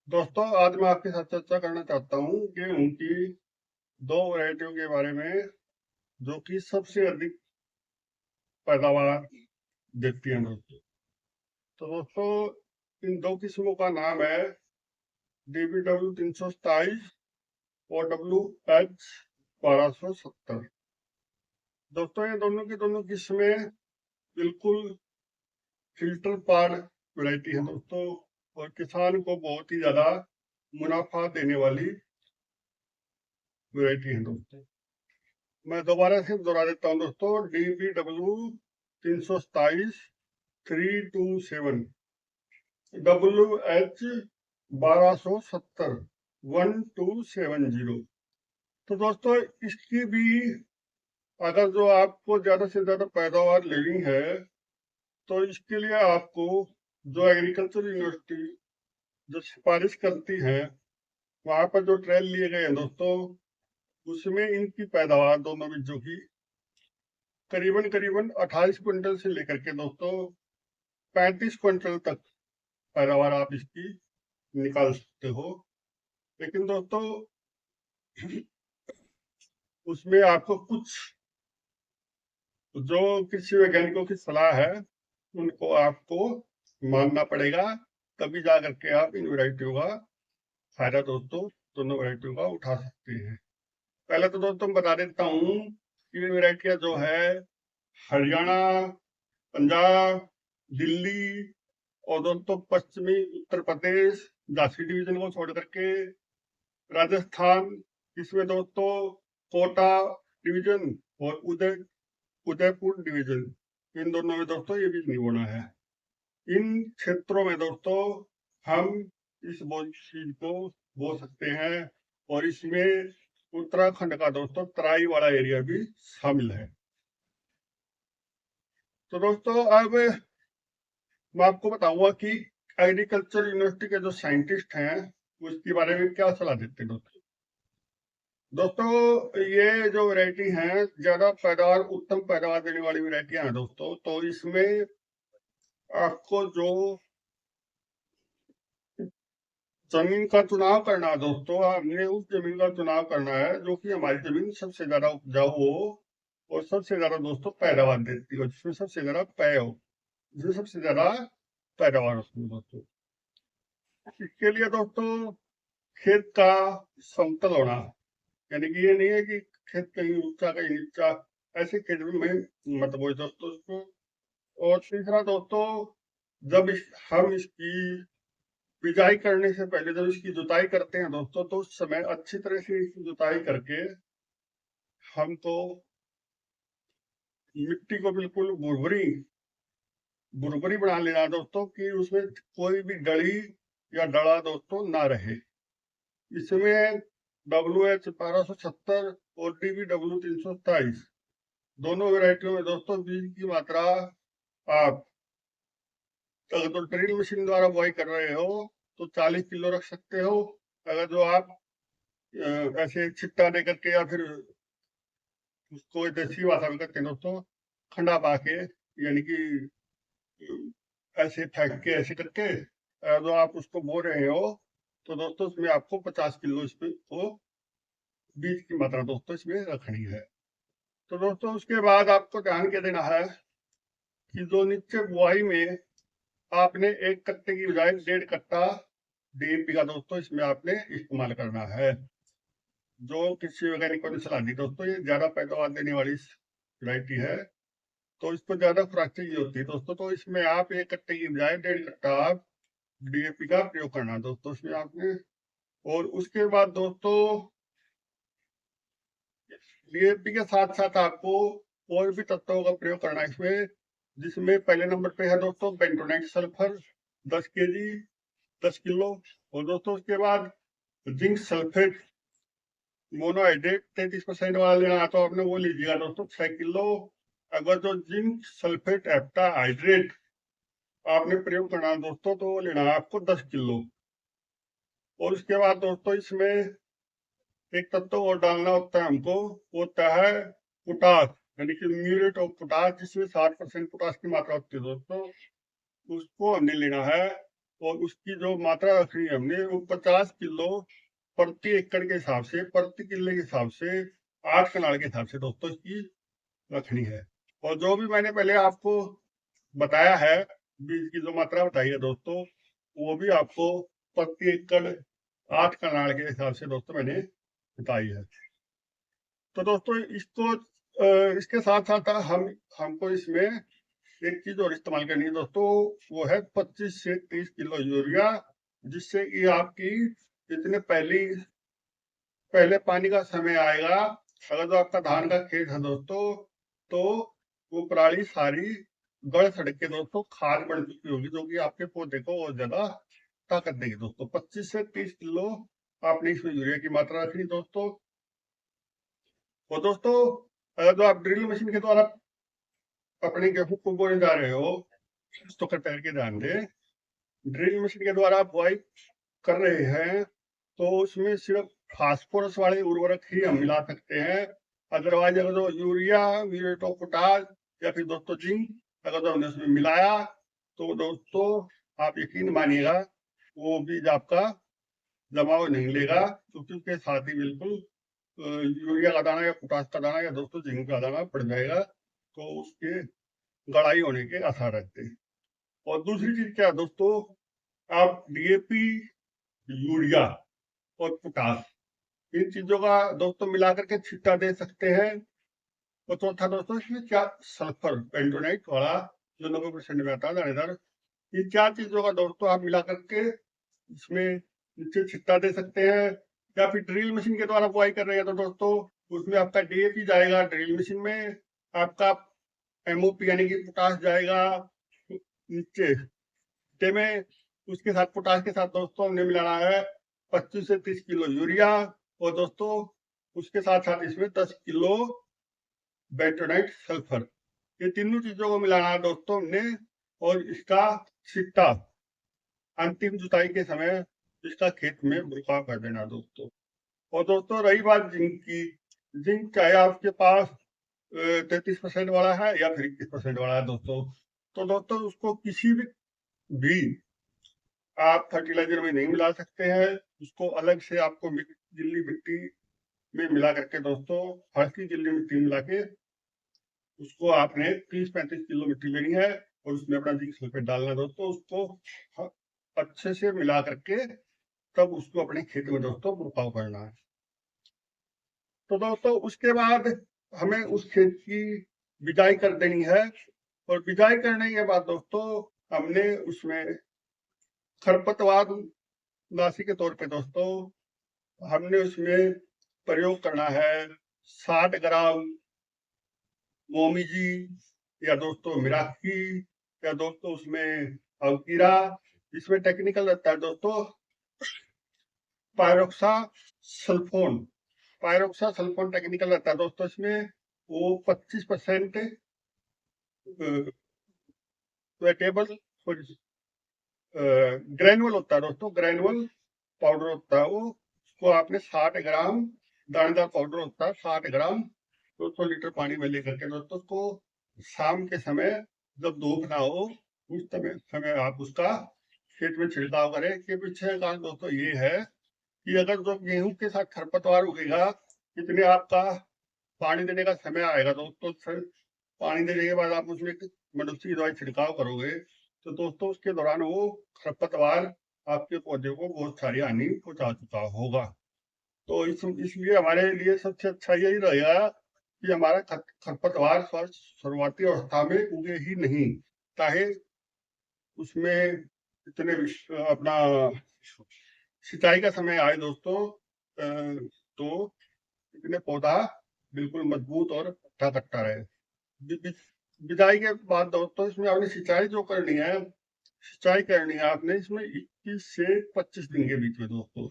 दोस्तों, आज मैं आपके साथ चर्चा करना चाहता हूँ गेहूं की दो वैरायटियों के बारे में जो कि सबसे अधिक पैदावार देती हैं दोस्तों। तो दोस्तों, इन दो किस्मों का नाम है DBW 327 और WH 1270। दोस्तों, ये दोनों की दोनों किस्में बिल्कुल फिल्टर पार वैरायटी है दोस्तों, और किसान को बहुत ही ज्यादा मुनाफा देने वाली वैरायटी है दोस्तों। मैं दोबारा से दोहरा देता हूँ दोस्तों, DBW 327 327 WH 1270 1270। तो दोस्तों, इसकी भी अगर जो आपको ज्यादा से ज्यादा पैदावार लेनी है तो इसके लिए आपको जो एग्रीकल्चर यूनिवर्सिटी जो सिफारिश करती है वहां पर जो ट्रायल लिए गए हैं दोस्तों, उसमें इनकी पैदावार दोनों बीजों की करीबन करीबन 28 क्विंटल से लेकर के दोस्तों 35 क्विंटल तक पैदावार आप इसकी निकाल सकते हो। लेकिन दोस्तों, उसमें आपको कुछ जो कृषि वैज्ञानिकों की सलाह है उनको आपको मानना पड़ेगा, तभी जा करके आप इन वैरायटियों का फायदा दोस्तों दोनों वैरायटियों का उठा सकते हैं। पहले तो दोस्तों मैं बता देता हूँ कि ये वैरायटियां जो है हरियाणा, पंजाब, दिल्ली और दोस्तों पश्चिमी उत्तर प्रदेश, झांसी डिवीजन को छोड़ करके राजस्थान, इसमें दोस्तों कोटा डिवीजन और उदयपुर डिवीजन, इन दोनों में दोस्तों ये बीज नहीं बोना है। इन क्षेत्रों में दोस्तों हम इस चीज को बो सकते हैं, और इसमें उत्तराखंड का दोस्तों तराई वाला एरिया भी शामिल है। तो दोस्तों, अब मैं आपको बताऊंगा कि एग्रीकल्चर यूनिवर्सिटी के जो साइंटिस्ट हैं उसके बारे में क्या सलाह देते हैं दोस्तों। दोस्तों, ये जो वैरायटी है ज्यादा पैदावार उत्तम पैदावार देने वाली वैरायटियां हैं दोस्तों। तो इसमें आपको जो जमीन का चुनाव करना है दोस्तों, आपने उस जमीन का चुनाव करना है जो कि हमारी जमीन सबसे ज्यादा उपजाऊ हो और सबसे ज्यादा दोस्तों पैदावार देती हो, जिसमें सबसे ज्यादा पय हो, जिसमें सबसे ज्यादा पैदावार होती है दोस्तों। इसके लिए दोस्तों खेत का समतल होना, यानी कि ये नहीं है कि खेत कहीं ऊंचा कहीं नीचा, ऐसे खेत में मत बोए दोस्तों इसको। और तीसरा दोस्तों, जब हम इसकी बिजाई करने से पहले जब इसकी जुताई करते हैं दोस्तों, तो उस समय अच्छी तरह से इसकी जुताई करके हमको मिट्टी को बिल्कुल भुरभुरी भुरभुरी बना लेना दोस्तों, कि उसमें कोई भी डली या डला दोस्तों ना रहे। इसमें WH 1270 और DBW 327 दोनों वैरायटियों में दोस्तों बीज की मात्रा आप अगर तो ड्रिल मशीन द्वारा बुआई कर रहे हो तो 40 किलो रख सकते हो। अगर जो आप ऐसे छिट्टा दे करके या फिर उसको देसी भाषा में कहते हैं दोस्तों खंडा पा के, यानी कि ऐसे फेंक के ऐसे करके जो आप उसको बो रहे हो, तो दोस्तों उसमें आपको 50 किलो इसमें वो बीज की मात्रा दोस्तों इसमें रखनी है। तो दोस्तों उसके बाद आपको ध्यान क्या देना है कि जो नीचे बुआई में आपने एक कट्टे की बजाय 1.5 कट्टा DAP का दोस्तों इसमें आपने इस्तेमाल करना है। जो कृषि वैज्ञानिकों ने सलाह दी दोस्तों, ये ज्यादा पैदावार देने वाली वैरायटी है, तो इसको ज्यादा खुराक चाहिए होती है दोस्तों। तो इसमें आप एक कट्टे की बजाय 1.5 कट्टा आप DAP का प्रयोग करना दोस्तों इसमें आपने। और उसके बाद दोस्तों DAP के साथ साथ आपको और भी तत्वों का प्रयोग करना है इसमें, जिसमें पहले नंबर पे है दोस्तों बेंटोनाइट सल्फर 10 kg 10 किलो। और दोस्तों उसके बाद जिंक सल्फेट मोनोहाइड्रेट 33% वाला लेना है तो आपने वो लीजिएगा दोस्तों 6 किलो। अगर जो जिंक सल्फेट एप्टा हाइड्रेट आपने प्रयोग करना है दोस्तों तो वो लेना है आपको 10 किलो। और उसके बाद दोस्तों इसमें एक तत्व और डालना होता है हमको, वो होता है पोटास, यानी कि म्यूरेट ऑफ पोटास, जिसमें 60% पोटास की मात्रा होती है दोस्तों, उसको हमने लेना है और उसकी जो मात्रा रखनी है हमने वो 50 किलो प्रति एकड़ के हिसाब से, प्रति किले के हिसाब से, 8 कनाल के हिसाब से दोस्तों इसकी रखनी है। और जो भी मैंने पहले आपको बताया है, बीज की जो मात्रा बताई है दोस्तों, वो भी आपको प्रति एकड़ 8 कनाल के हिसाब से दोस्तों मैंने बताई है। तो दोस्तों इसको इसके साथ साथ हमको इसमें एक चीज और इस्तेमाल करनी है दोस्तों, वो है 25 से 30 किलो यूरिया, जिससे कि आपकी जितने पहले पानी का समय आएगा, अगर जो आपका धान का खेत है दोस्तों, तो वो पराली सारी गड़ सड़क के दोस्तों खाद बन चुकी होगी, जो कि आपके पौधे को और ज्यादा ताकत देगी दोस्तों। 25 से 30 किलो आपने इसमें यूरिया की मात्रा रखनी दोस्तों। और दोस्तों अगर जो आप ड्रिल मशीन के द्वारा अपने गेहूं को बोने जा रहे हो, तो कृपया करके ध्यान दें, ड्रिल मशीन के द्वारा आप बुआई कर रहे हैं तो उसमें सिर्फ फास्फोरस वाले उर्वरक ही हम मिला सकते हैं। अदरवाइज अगर तो यूरिया, म्यूरेट ऑफ पोटाश या फिर दोस्तों जिंक अगर तो हमने उसमें मिलाया, तो दोस्तों आप यकीन मानिएगा वो बीज आपका जमाव नहीं लेगा, क्योंकि उसके साथ ही बिल्कुल यूरिया का दाना या पोटाश का दाना या दोस्तों जिंक का दाना पड़ जाएगा, तो उसके गड़ाई होने के आसार रहते हैं। और दूसरी चीज क्या है दोस्तों, आप डीएपी, यूरिया और पोटाश, इन चीजों का दोस्तों मिलाकर के छिट्टा दे सकते हैं। और चौथा दोस्तों इसमें क्या, सल्फर पेंटोनाइट वाला जो 90% में आता है दानेदार, ये चार चीजों का दोस्तों आप मिला करके इसमें नीचे छिट्टा दे सकते हैं। या फिर ड्रिल मशीन के द्वारा बुआई कर रहे हैं तो दोस्तों उसमें आपका डीएपी जाएगा ड्रिल मशीन में, आपका एमओपी यानी कि पोटाश जाएगा नीचे छिट्टे में। उसके साथ पोटाश के साथ दोस्तों हमने मिलाना है 25 से 30 किलो यूरिया, और दोस्तों उसके साथ साथ इसमें 10 किलो बेंटोनाइट सल्फर, ये तीनों चीजों को मिलाना है दोस्तों हमने। और इसका छिट्टा अंतिम जुताई के समय इसका खेत में छिड़काव कर देना दोस्तों। और दोस्तों रही बात जिंक की, जिंक चाहे आपके पास 33% वाला है या फिर 21% वाला है दोस्तों, तो दोस्तों उसको किसी भी आप फर्टिलाइजर में नहीं मिला सकते हैं। उसको अलग से आपको गिल्ली मिट्टी में मिला करके दोस्तों, हल्की गिल्ली मिट्टी मिला के उसको आपने 30-35 किलो मिट्टी लेनी है और उसमें अपना जिंक सल्फेट डालना है दोस्तों। उसको अच्छे से मिला करके तब उसको अपने खेत में दोस्तों छिड़काव करना है। तो दोस्तों उसके बाद हमें उस खेत की बिजाई कर देनी है। और बिजाई करने के बाद दोस्तों हमने उसमें खरपतवार नाशी के तौर पे दोस्तों हमने उसमें प्रयोग करना है 60 ग्राम मोमी जी, या दोस्तों मिराकी, या दोस्तों उसमें अवकीरा, इसमें टेक्निकल रहता है दोस्तों पायरोक्सा सल्फोन, पायरोक्सा सल्फोन टेक्निकल रहता है दोस्तों इसमें। वो 25% वेटेबल ग्रेनुअल होता है दोस्तों, ग्रेनुअल पाउडर होता है वो। उसको आपने 60 ग्राम, दानेदार पाउडर होता है 60 ग्राम 200 लीटर पानी में लेकर के दोस्तों उसको शाम के समय जब धूप ना हो उस समय आप उसका खेत में छिड़काव करें। के पीछे कारण दोस्तों ये है कि अगर जो गेहूं के साथ खरपतवार उगेगा, इतने आपका पानी देने का समय आएगा दोस्तों, फिर पानी देने के बाद आप उसमें मनुष्य की दवाई छिड़काव करोगे, तो दोस्तों उसके दौरान वो खरपतवार आपके पौधे को बहुत सारी हानि पहुंचा चुका होगा। तो इसलिए हमारे लिए सबसे अच्छा यही रहेगा कि हमारा खरपतवार शुरुआती अवस्था में उगे ही नहीं, चाहे उसमें इतने अपना सिंचाई का समय आए दोस्तों, तो इतने पौधा बिल्कुल मजबूत और अच्छा कट्टा रहे। बिजाई के बाद दोस्तों इसमें आपने सिंचाई जो करनी है, सिंचाई करनी है आपने इसमें 21 से 25 दिन के बीच में दोस्तों,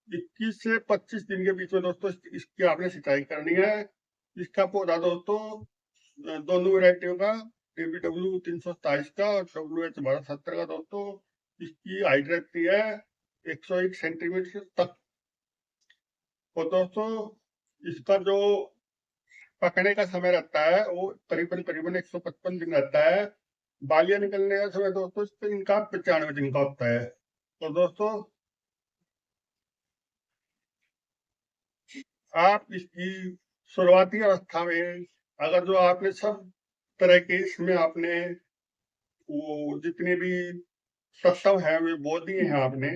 21 से 25 दिन के बीच में दोस्तों इसकी आपने सिंचाई करनी है। इसका पौधा दोस्तों दोनों वैरायटियों का, DBW 327 का और WH 1270 का दोस्तों, इसकी हाइट रहती है 101 सेंटीमीटर तक। और दोस्तों इसका जो पकने का समय रहता है वो करीबन 155 दिन रहता है। बालियां निकलने का समय दोस्तों इसका इनका 95 दिन का होता है। तो दोस्तों आप इसकी शुरुआती अवस्था में अगर जो आपने सब तरह के इसमें आपने वो जितने भी तत्व है वे बो दिए हैं आपने,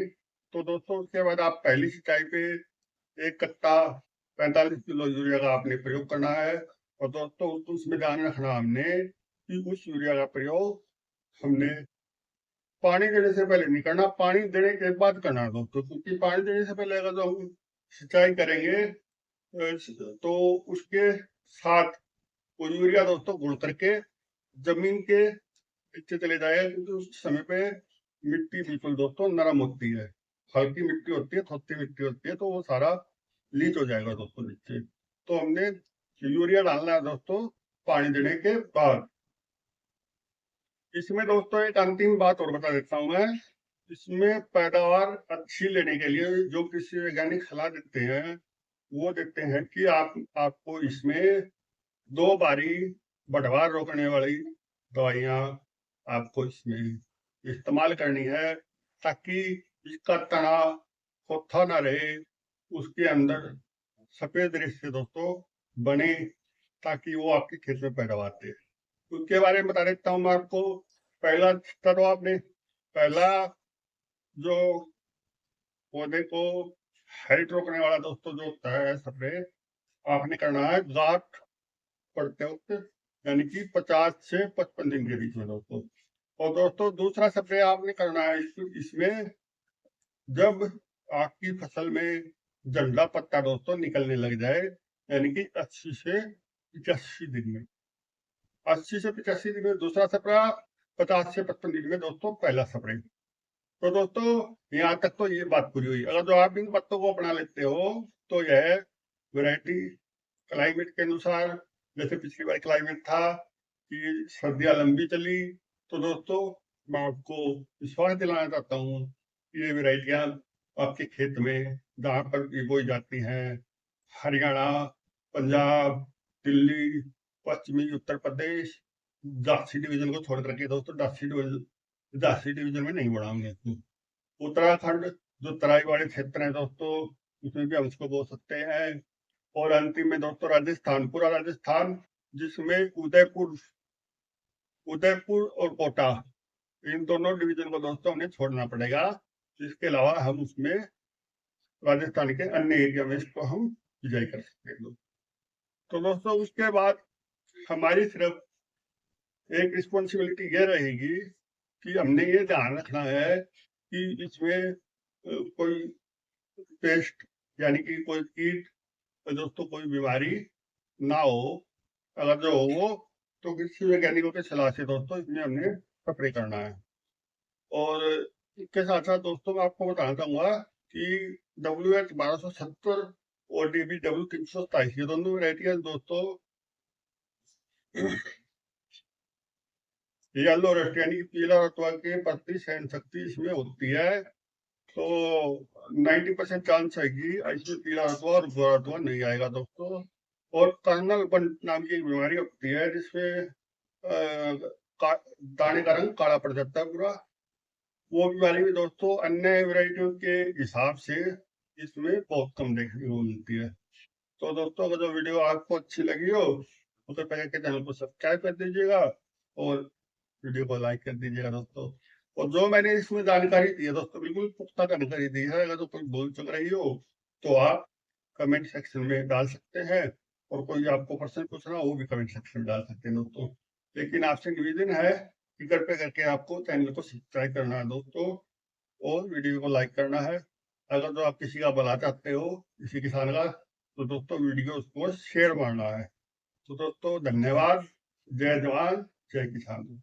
तो दोस्तों उसके बाद आप पहली सिंचाई पे एक कट्टा 45 किलो यूरिया का आपने प्रयोग करना है। और दोस्तों उसमें ध्यान रखना हमने कि उस यूरिया का प्रयोग हमने पानी देने से पहले नहीं करना, पानी देने के बाद करना है दोस्तों, क्योंकि पानी देने से पहले अगर जो हम सिंचाई करेंगे तो उसके साथ वो यूरिया दोस्तों गुड़ करके जमीन के नीचे चले जाएगा, क्योंकि उस समय पे मिट्टी बिल्कुल दोस्तों नरम होती है, हल्की मिट्टी होती है, थोत्ती मिट्टी होती है, तो वो सारा लीच हो जाएगा दोस्तों नीचे। तो हमने यूरिया डालना है दोस्तों पानी देने के बाद। इसमें दोस्तों एक अंतिम बात और बता देता हूं मैं, इसमें पैदावार अच्छी लेने के लिए जो कृषि वैज्ञानिक सलाह देते हैं वो देते हैं कि आपको इसमें 2 बारी बढ़वार रोकने वाली दवाइयां आपको इसमें इस्तेमाल करनी है, ताकि इसका तना खोखा ना रहे, उसके अंदर सफेद रेशे दोस्तों बने, ताकि वो आपके खेत में पैदावार दे। उसके बारे में बता देता हूँ मैं आपको। पहला तो आपने पहला जो पौधे को हाइट रोकने वाला दोस्तों जो होता है स्प्रे आपने करना है गांठ पड़ते वक्त, यानी कि 50 से 55 दिन के बीच में दोस्तों। और दोस्तों दूसरा स्प्रे आपने करना है इसमें जब आपकी फसल में जंगला पत्ता दोस्तों निकलने लग जाए, यानी कि 80 से 85 दिन में, 80 से 85 दिन में दूसरा स्प्रे, 50 से 55 दिन में दोस्तों पहला स्प्रे। तो दोस्तों यहाँ तक तो ये बात पूरी हुई। अगर जो आप इन बातों को अपना लेते हो तो यह वैरायटी क्लाइमेट के अनुसार, जैसे पिछली बार क्लाइमेट था कि सर्दियां लंबी चली, तो दोस्तों मैं आपको विश्वास दिलाना चाहता हूँ कि ये वैरायटियां आपके खेत में जहाँ पर भी बोई जाती हैं, हरियाणा, पंजाब, दिल्ली, पश्चिमी उत्तर प्रदेश, झांसी डिवीजन को छोड़ करके दोस्तों झांसी डिवीजन में नहीं बढ़ाऊंगे। उत्तराखंड जो तराई वाले क्षेत्र हैं दोस्तों उसमें भी हम इसको बोल सकते हैं। और अंतिम में दोस्तों राजस्थान, पूरा राजस्थान, जिसमें उदयपुर उदयपुर और कोटा, इन दोनों डिवीजन को दोस्तों हमें छोड़ना पड़ेगा। इसके अलावा हम उसमें राजस्थान के अन्य एरिया में इसको हम बिजाई कर सकते हैं। तो दोस्तों उसके बाद हमारी सिर्फ एक रिस्पॉन्सिबिलिटी ये रहेगी कि हमने ये ध्यान रखना है कि इसमें कोई पेस्ट यानी कि कोई कीट, तो दोस्तों कोई बीमारी ना हो। अगर जो हो तो कृषि वैज्ञानिकों के सलाह से दोस्तों इसमें हमने स्प्रे करना है। और इसके साथ साथ दोस्तों मैं आपको बताना चाहूंगा कि WH 1270 और DB 327 ये दोनों वेराइटियां दोस्तों येलो रस्ट यानी कि पीला रतुआ के प्रति सहन शक्ति इसमें होती है। तो 90% चांस है कि इसमें पीला रतुआ और गोरा रतुआ नहीं आएगा दोस्तों। और कर्नल बंट नाम की एक बीमारी होती है जिसमें दाने का रंग काला पड़ जाता है पूरा, वो बीमारी भी दोस्तों अन्य वैरायटियों के हिसाब से इसमें बहुत कम देखने को मिलती है। तो दोस्तों अगर जो वीडियो आपको अच्छी लगी हो तो कृपया के चैनल को सब्सक्राइब कर दीजिएगा और वीडियो को लाइक कर दीजिएगा दोस्तों। और जो मैंने इसमें जानकारी दी है दोस्तों बिल्कुल पुख्ता जानकारी दी है, अगर तो कोई भूल चुक रही हो तो आप कमेंट सेक्शन में डाल सकते हैं, और कोई आपको प्रश्न पूछना हो वो भी कमेंट सेक्शन में डाल सकते हैं दोस्तों। लेकिन आपसे निवेदन है कि कृपया करके आपको चैनल को सब्सक्राइब करना है दोस्तों, और वीडियो को लाइक करना है। अगर तो आप किसी का भला चाहते हो किसी किसान का, तो दोस्तों वीडियो उसको शेयर मारना है। तो दोस्तों धन्यवाद। जय जवान जय किसान।